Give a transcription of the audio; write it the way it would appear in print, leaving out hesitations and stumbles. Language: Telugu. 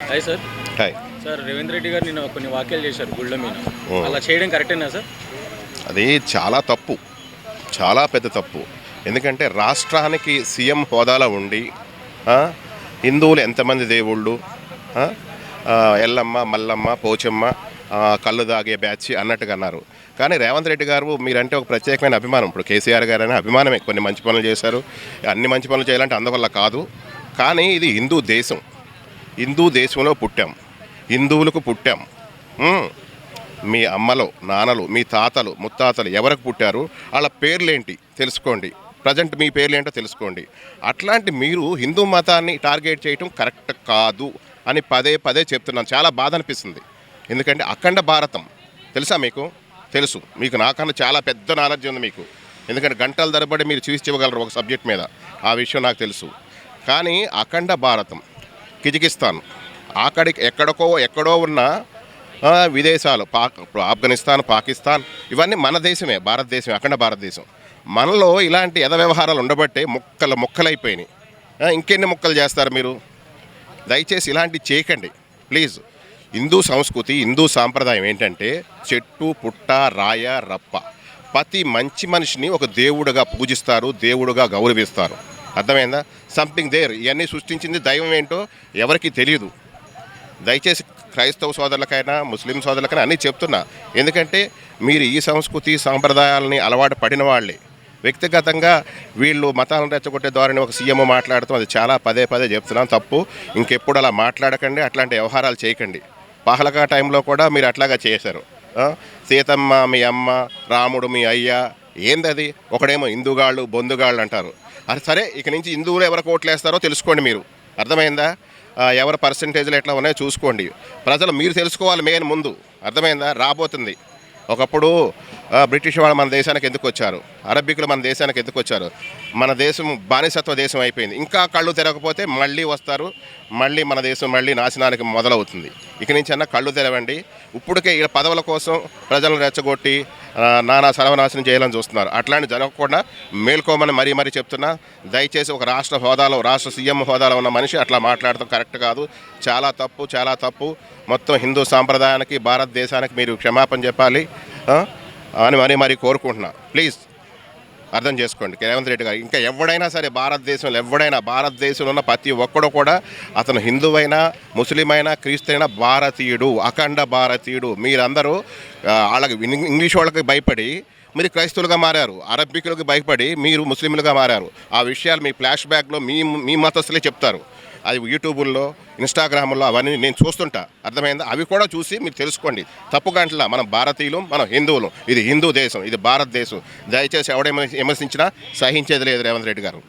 Hi sir. Hi. Sir Revanth Reddy గారు నిన్న కొన్ని వ్యాఖ్యలు చేశారు గుళ్ళ మీద. అలా చేయడం కరెక్టేనా సార్? అది చాలా తప్పు, చాలా పెద్ద తప్పు. ఎందుకంటే రాష్ట్రానికి సీఎం హోదాలో ఉండి హిందువులు ఎంతమంది దేవుళ్ళు, ఎల్లమ్మ, మల్లమ్మ, పోచమ్మ, కళ్ళు దాగే బ్యాచ్ అన్నట్టుగా అన్నారు. కానీ రేవంత్ రెడ్డి గారు మీరంటే ఒక ప్రత్యేకమైన అభిమానం. ఇప్పుడు కేసీఆర్ గారు అనే అభిమానమే. కొన్ని మంచి పనులు చేశారు, అన్ని మంచి పనులు చేయాలంటే అందువల్ల కాదు. కానీ ఇది హిందూ దేశం, హిందూ దేశంలో పుట్టాం, హిందువులకు పుట్టాం. మీ అమ్మలు, నాన్నలు, మీ తాతలు, ముత్తాతలు ఎవరికి పుట్టారు, వాళ్ళ పేర్లేంటి తెలుసుకోండి. ప్రజెంట్ మీ పేర్లేంటో తెలుసుకోండి. అట్లాంటి మీరు హిందూ మతాన్ని టార్గెట్ చేయటం కరెక్ట్ కాదు అని పదే పదే చెప్తున్నాను. చాలా బాధ అనిపిస్తుంది. ఎందుకంటే అఖండ భారతం తెలుసా మీకు? తెలుసు. మీకు నాకన్నా చాలా పెద్ద నాలెడ్జ్ ఉంది మీకు. ఎందుకంటే గంటల తరబడి మీరు చూసి ఇవ్వగలరు ఒక సబ్జెక్ట్ మీద. ఆ విషయం నాకు తెలుసు. కానీ అఖండ భారతం కిజికిస్తాన్ అక్కడికి ఎక్కడో ఉన్న విదేశాలు, ఆఫ్ఘనిస్తాన్, పాకిస్తాన్, ఇవన్నీ మన దేశమే, భారతదేశం, అఖండ భారతదేశం. మనలో ఇలాంటి యథ వ్యవహారాలు ఉండబట్టే ముక్కలైపోయినాయి. ఇంకెన్ని ముక్కలు చేస్తారు మీరు? దయచేసి ఇలాంటివి చేయకండి ప్లీజ్. హిందూ సంస్కృతి, హిందూ సాంప్రదాయం ఏంటంటే చెట్టు, పుట్ట, రాయ, రప్ప, ప్రతి మంచి మనిషిని ఒక దేవుడుగా పూజిస్తారు, దేవుడుగా గౌరవిస్తారు. అర్థమైందా? Something there. ఇవన్నీ సృష్టించింది దైవం ఏంటో ఎవరికి తెలియదు. దయచేసి క్రైస్తవ సోదరులకైనా, ముస్లిం సోదరులకైనా అన్నీ చెప్తున్నా. ఎందుకంటే మీరు ఈ సంస్కృతి సాంప్రదాయాలని అలవాటు పడిన వాళ్ళే. వ్యక్తిగతంగా వీళ్ళు మతాలను రెచ్చగొట్టే ద్వారా ఒక సీఎం మాట్లాడుతాం, అది చాలా పదే పదే చెప్తున్నాను, తప్పు. ఇంకెప్పుడు అలా మాట్లాడకండి, అట్లాంటి వ్యవహారాలు చేయకండి. పహలకా టైంలో కూడా మీరు అట్లాగా చేశారు. సీతమ్మ మీ అమ్మ, రాముడు మీ అయ్య, ఏందది? ఒకడేమో హిందూగాళ్ళు, బొందుగాళ్ళు అంటారు. అది సరే, ఇక నుంచి హిందువులు ఎవరికి ఓట్లు వేస్తారో తెలుసుకోండి మీరు. అర్థమైందా? ఎవరి పర్సంటేజ్లు ఎట్లా ఉన్నాయో చూసుకోండి. ప్రజలు మీరు తెలుసుకోవాలి మెయిన్ ముందు. అర్థమైందా? రాబోతుంది. ఒకప్పుడు బ్రిటిష్ వాళ్ళు మన దేశానికి ఎందుకు వచ్చారు, అరబ్బికులు మన దేశానికి ఎందుకు వచ్చారు? మన దేశం బానిసత్వ దేశం అయిపోయింది. ఇంకా కళ్ళు తెరవకపోతే మళ్ళీ వస్తారు, మళ్ళీ మన దేశం మళ్ళీ నాశనానికి మొదలవుతుంది. ఇక నుంచి అన్న కళ్ళు తెరవండి. ఇప్పటికే ఈ పదవుల కోసం ప్రజలను రెచ్చగొట్టి నానా సర్వనాశనం చేయాలని చూస్తున్నారు. అట్లాంటి జరగకుండా మేల్కోమని మరీ చెప్తున్నా. దయచేసి ఒక రాష్ట్ర హోదాలో, రాష్ట్ర సీఎం హోదాలో ఉన్న మనిషి అట్లా మాట్లాడటం కరెక్ట్ కాదు. చాలా తప్పు, చాలా తప్పు. మొత్తం హిందూ సాంప్రదాయానికి, భారతదేశానికి మీరు క్షమాపణ చెప్పాలి అని మరీ కోరుకుంటున్నా. ప్లీజ్ అర్థం చేసుకోండి రేవంత్ రెడ్డి గారు. ఇంకా ఎవడైనా సరే భారతదేశంలో ఉన్న ప్రతి ఒక్కడు కూడా, అతను హిందువైనా, ముస్లిం అయినా, క్రీస్తు అయినా భారతీయుడు, అఖండ భారతీయుడు. మీరందరూ వాళ్ళకి ఇంగ్లీష్ వాళ్ళకి భయపడి మీరు క్రైస్తవులుగా మారారు, అరబ్బికులకు భయపడి మీరు ముస్లింలుగా మారారు. ఆ విషయాలు మీ ఫ్లాష్ బ్యాక్లో మీ మతస్థులే చెప్తారు. అది యూట్యూబుల్లో, ఇన్స్టాగ్రాముల్లో అవన్నీ నేను చూస్తుంటా. అర్థమైందా? అవి కూడా చూసి మీరు తెలుసుకోండి. తప్పు గంటలా మనం భారతీయులు, మనం హిందువులు. ఇది హిందూ దేశం, ఇది భారతదేశం. దయచేసి ఎవడేమో విమర్శించినా సహించేది లేదు రేవంత్ రెడ్డి గారు.